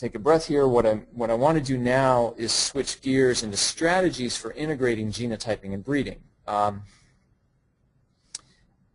take a breath here. What I want to do now is switch gears into strategies for integrating genotyping and breeding.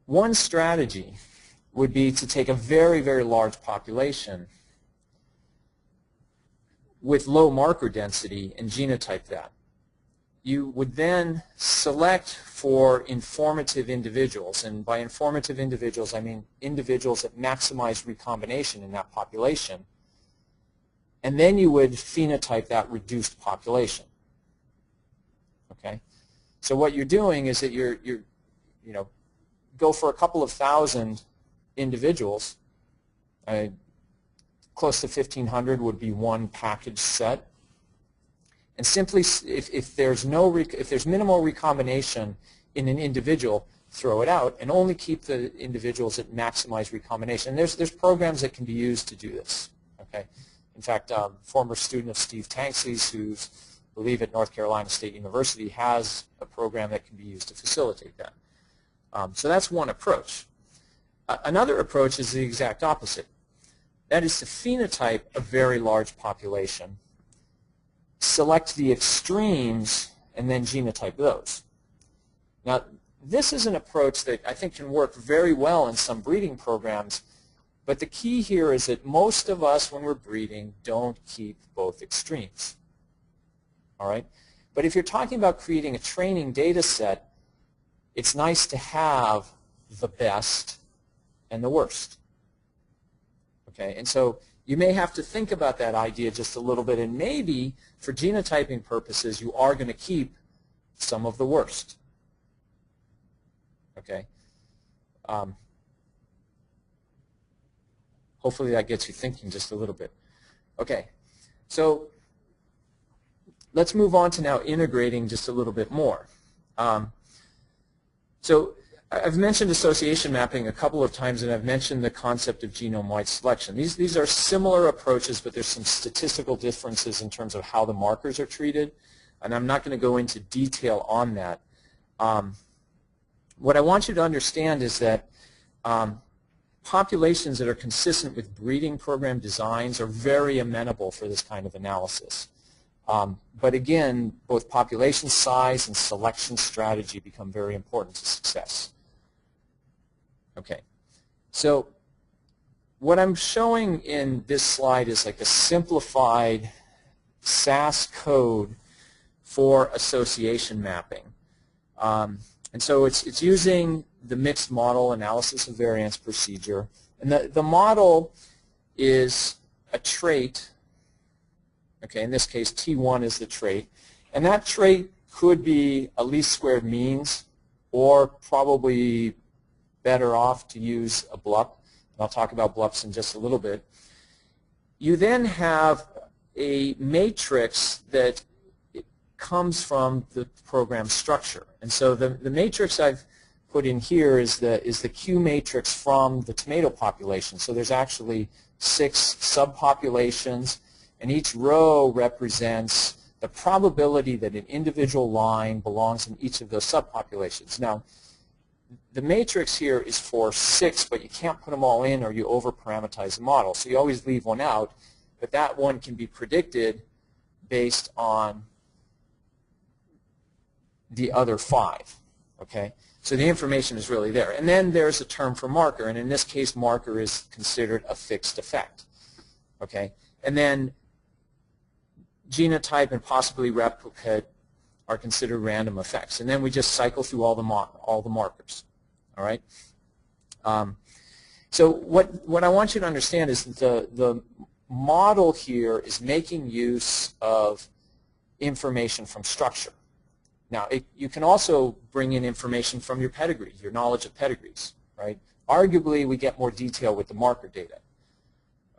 One strategy would be to take a very, very large population with low marker density and genotype that. You would then select for informative individuals, and by informative individuals I mean individuals that maximize recombination in that population, and then you would phenotype that reduced population. Okay, so what you're doing is that you're go for a couple of thousand individuals. Close to 1,500 would be one package set. And simply, if there's minimal recombination in an individual, throw it out and only keep the individuals that maximize recombination. And there's programs that can be used to do this. Okay. In fact, former student of Steve Tanksey's, who's I believe at North Carolina State University, has a program that can be used to facilitate that. So that's one approach. Another approach is the exact opposite. That is to phenotype a very large population, select the extremes, and then genotype those. Now, this is an approach that I think can work very well in some breeding programs, but the key here is that most of us, when we're breeding, don't keep both extremes. All right? But if you're talking about creating a training data set, it's nice to have the best and the worst. Okay, and so you may have to think about that idea just a little bit, and maybe for genotyping purposes you are going to keep some of the worst. Okay. Hopefully that gets you thinking just a little bit. Okay, so let's move on to now integrating just a little bit more. So I've mentioned association mapping a couple of times, and I've mentioned the concept of genome-wide selection. These are similar approaches, but there's some statistical differences in terms of how the markers are treated, and I'm not going to go into detail on that. What I want you to understand is that populations that are consistent with breeding program designs are very amenable for this kind of analysis. But again, both population size and selection strategy become very important to success. Okay, so what I'm showing in this slide is like a simplified SAS code for association mapping. And so it's using the mixed model analysis of variance procedure. And the model is a trait. Okay, in this case, T1 is the trait. And that trait could be a least squared means, or probably better off to use a BLUP. I'll talk about BLUPs in just a little bit. You then have a matrix that comes from the program structure. And so the matrix I've put in here is the Q matrix from the tomato population. So there's actually 6 subpopulations, and each row represents the probability that an individual line belongs in each of those subpopulations. Now, the matrix here is for 6, but you can't put them all in or you over-parameterize the model. So you always leave one out, but that one can be predicted based on the other 5. Okay? So the information is really there. And then there's a term for marker, and in this case, marker is considered a fixed effect. Okay? And then genotype and possibly replicate are considered random effects. And then we just cycle through all the markers. All right? So what I want you to understand is that the model here is making use of information from structure. Now, you can also bring in information from your pedigree, your knowledge of pedigrees. Right? Arguably, we get more detail with the marker data.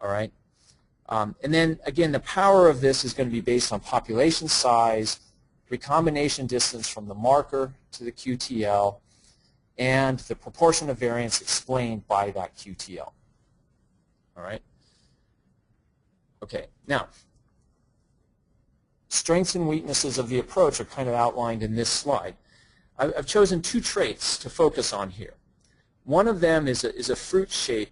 All right? And then, again, the power of this is going to be based on population size, recombination distance from the marker to the QTL, and the proportion of variance explained by that QTL. All right? Okay, now, strengths and weaknesses of the approach are kind of outlined in this slide. I've chosen 2 traits to focus on here. One of them is a fruit shape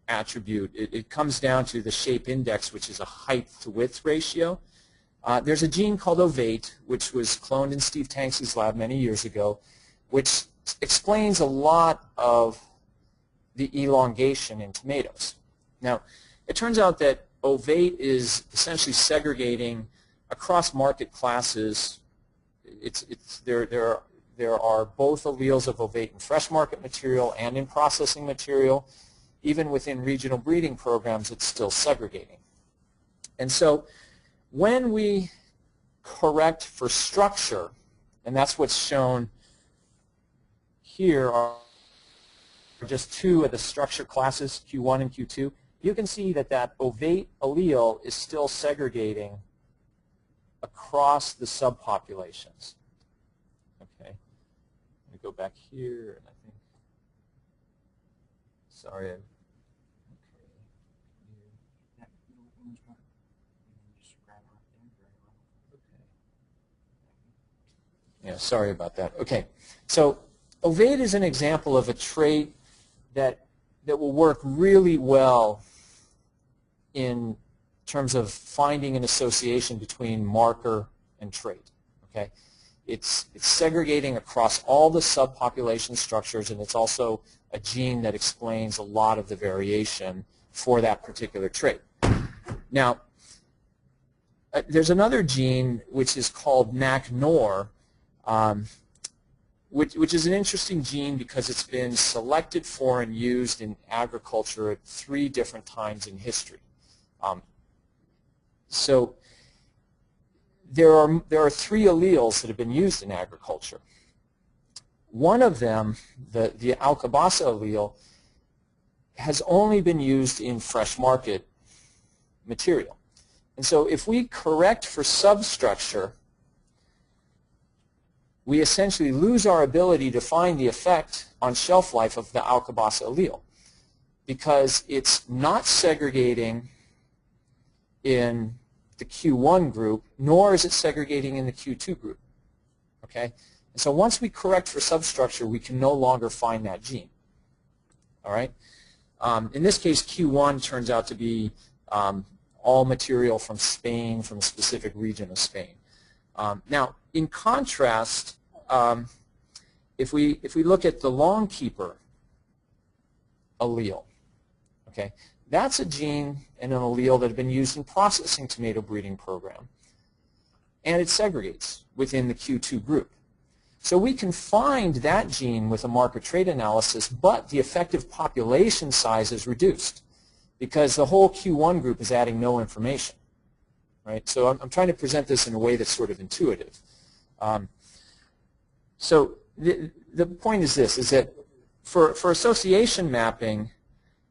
attribute. It comes down to the shape index, which is a height to width ratio. There's a gene called ovate, which was cloned in Steve Tanks's lab many years ago, which explains a lot of the elongation in tomatoes. Now, it turns out that ovate is essentially segregating across market classes. There are both alleles of ovate in fresh market material and in processing material. Even within regional breeding programs, it's still segregating. And so when we correct for structure, and that's what's shown here are just two of the structure classes, Q1 and Q2, you can see that that ovate allele is still segregating across the subpopulations. Okay, let me go back here, and I think, sorry, yeah, sorry about that. Okay, so ovate is an example of a trait that will work really well in terms of finding an association between marker and trait. Okay, it's segregating across all the subpopulation structures, and it's also a gene that explains a lot of the variation for that particular trait. Now, there's another gene which is called NAC-NOR, which is an interesting gene because it's been selected for and used in agriculture at 3 different times in history. So there are 3 alleles that have been used in agriculture. One of them, the alkabasa allele, has only been used in fresh market material. And so if we correct for substructure, we essentially lose our ability to find the effect on shelf life of the alkabasa allele because it's not segregating in the Q1 group, nor is it segregating in the Q2 group. Okay? And so once we correct for substructure, we can no longer find that gene. All right? In this case, Q1 turns out to be all material from Spain, from a specific region of Spain. Now, in contrast, if we look at the long keeper allele, okay, that's a gene and an allele that have been used in processing tomato breeding program, and it segregates within the Q2 group. So we can find that gene with a marker trait analysis, but the effective population size is reduced because the whole Q1 group is adding no information. Right? So I'm trying to present this in a way that's sort of intuitive. So the point is this, is that for association mapping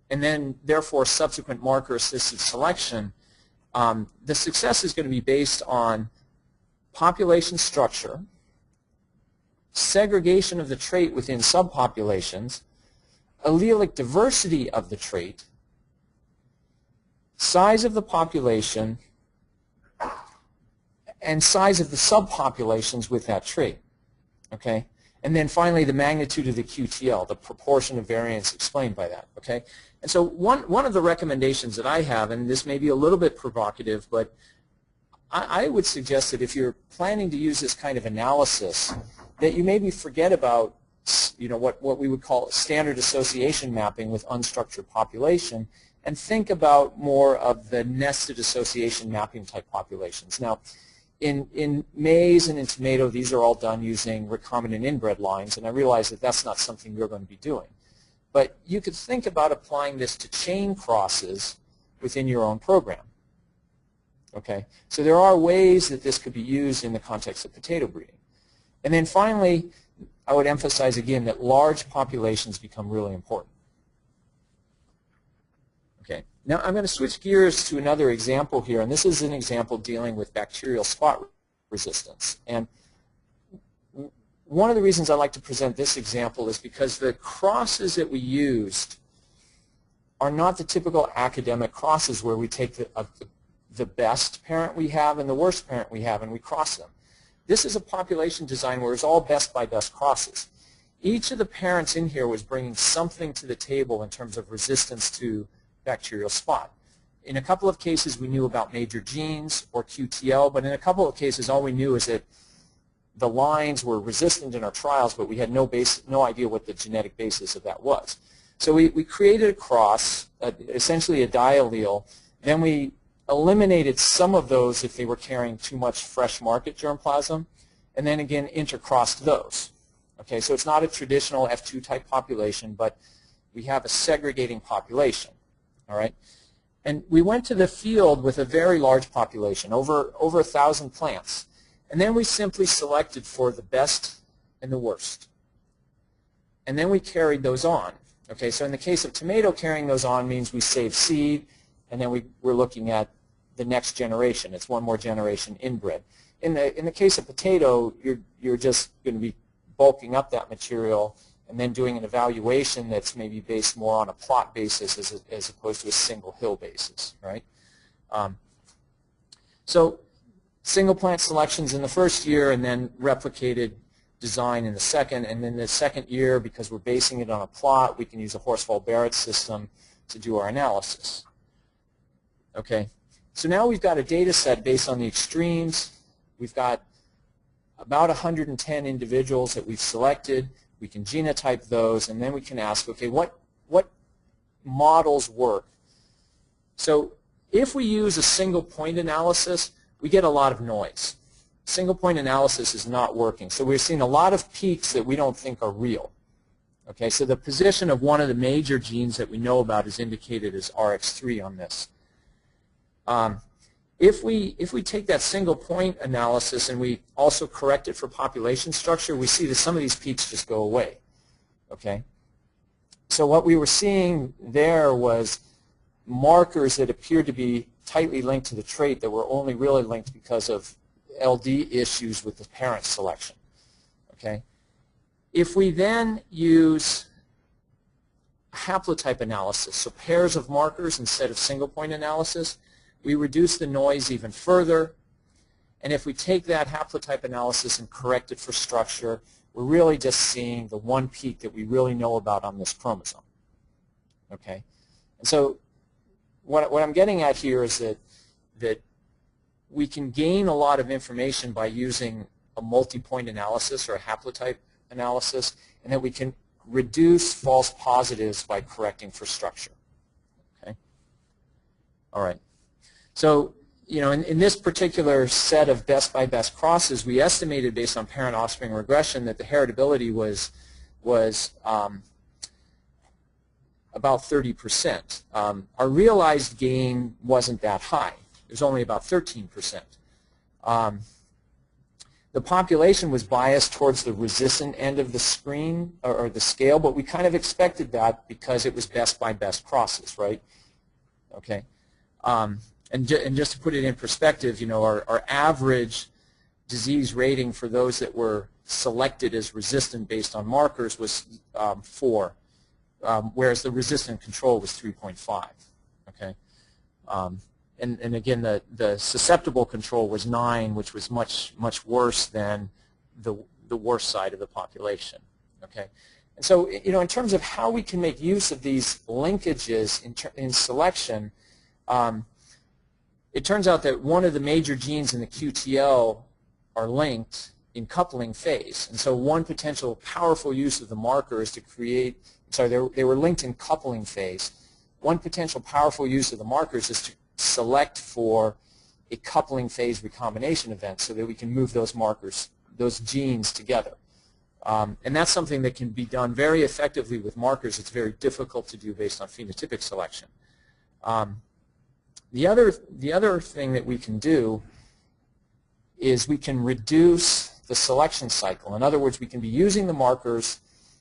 and then therefore subsequent marker-assisted selection, the success is going to be based on population structure, segregation of the trait within subpopulations, allelic diversity of the trait, size of the population, and size of the subpopulations with that trait. Okay? And then finally the magnitude of the QTL, the proportion of variance explained by that. Okay? And so one of the recommendations that I have, and this may be a little bit provocative, but I would suggest that if you're planning to use this kind of analysis, that you maybe forget about what we would call standard association mapping with unstructured population and think about more of the nested association mapping type populations. Now, in maize and in tomato, these are all done using recombinant inbred lines, and I realize that that's not something you're going to be doing. But you could think about applying this to chain crosses within your own program. Okay? So there are ways that this could be used in the context of potato breeding. And then finally, I would emphasize again that large populations become really important. Okay. Now I'm going to switch gears to another example here, and this is an example dealing with bacterial spot resistance. And one of the reasons I like to present this example is because the crosses that we used are not the typical academic crosses where we take the best parent we have and the worst parent we have and we cross them. This is a population design where it's all best by best crosses. Each of the parents in here was bringing something to the table in terms of resistance to bacterial spot. In a couple of cases, we knew about major genes or QTL, but in a couple of cases, all we knew is that the lines were resistant in our trials, but we had no idea what the genetic basis of that was. So we created a cross, essentially a diallele. Then we eliminated some of those if they were carrying too much fresh market germplasm, and then again intercrossed those. Okay, so it's not a traditional F2 type population, but we have a segregating population. All right, and we went to the field with a very large population, over 1,000 plants, and then we simply selected for the best and the worst, and then we carried those on. Okay, so in the case of tomato, carrying those on means we save seed, and then we're looking at the next generation. It's one more generation inbred. In the case of potato, you're just going to be bulking up that material and then doing an evaluation that's maybe based more on a plot basis as opposed to a single hill basis, right? So single plant selections in the first year and then replicated design in the second, and then the second year, because we're basing it on a plot, we can use a Horsfall-Barrett system to do our analysis. Okay, so now we've got a data set based on the extremes. We've got about 110 individuals that we've selected. We can genotype those, and then we can ask, okay, what models work? So if we use a single point analysis, we get a lot of noise. Single point analysis is not working. So we're seeing a lot of peaks that we don't think are real. Okay, so the position of one of the major genes that we know about is indicated as RX3 on this. If we take that single point analysis and we also correct it for population structure, we see that some of these peaks just go away. Okay, so what we were seeing there was markers that appeared to be tightly linked to the trait that were only really linked because of LD issues with the parent selection. Okay, if we then use haplotype analysis, so pairs of markers instead of single point analysis, we reduce the noise even further. And if we take that haplotype analysis and correct it for structure, we're really just seeing the one peak that we really know about on this chromosome. Okay, and so what I'm getting at here is that we can gain a lot of information by using a multi-point analysis or a haplotype analysis, and that we can reduce false positives by correcting for structure. Okay. All right. So, you know, in this particular set of best by best crosses, we estimated based on parent-offspring regression that the heritability was about 30%. Our realized gain wasn't that high. It was only about 13%. The population was biased towards the resistant end of the screen or the scale, but we kind of expected that because it was best by best crosses, right? Okay. And just to put it in perspective, you know, our average disease rating for those that were selected as resistant based on markers was 4, whereas the resistant control was 3.5. Okay. And again, the susceptible control was 9, which was much worse than the worst side of the population. Okay, and so, you know, in terms of how we can make use of these linkages in selection, it turns out that one of the major genes in the QTL are linked in coupling phase, and so one potential powerful use of the marker is to create. Sorry, they were linked in coupling phase. One potential powerful use of the markers is to select for a coupling phase recombination event so that we can move those markers, those genes together. And that's something that can be done very effectively with markers. It's very difficult to do based on phenotypic selection. The other thing that we can do is we can reduce the selection cycle. In other words, we can be using the markers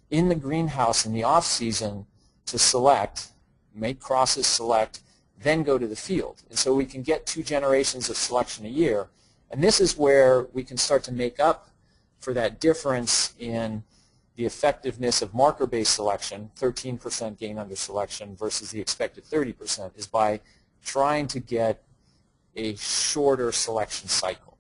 in the greenhouse in the off-season to select, make crosses, select, then go to the field. And so we can get 2 generations of selection a year. And this is where we can start to make up for that difference in the effectiveness of marker-based selection, 13% gain under selection versus the expected 30%, is by trying to get a shorter selection cycle.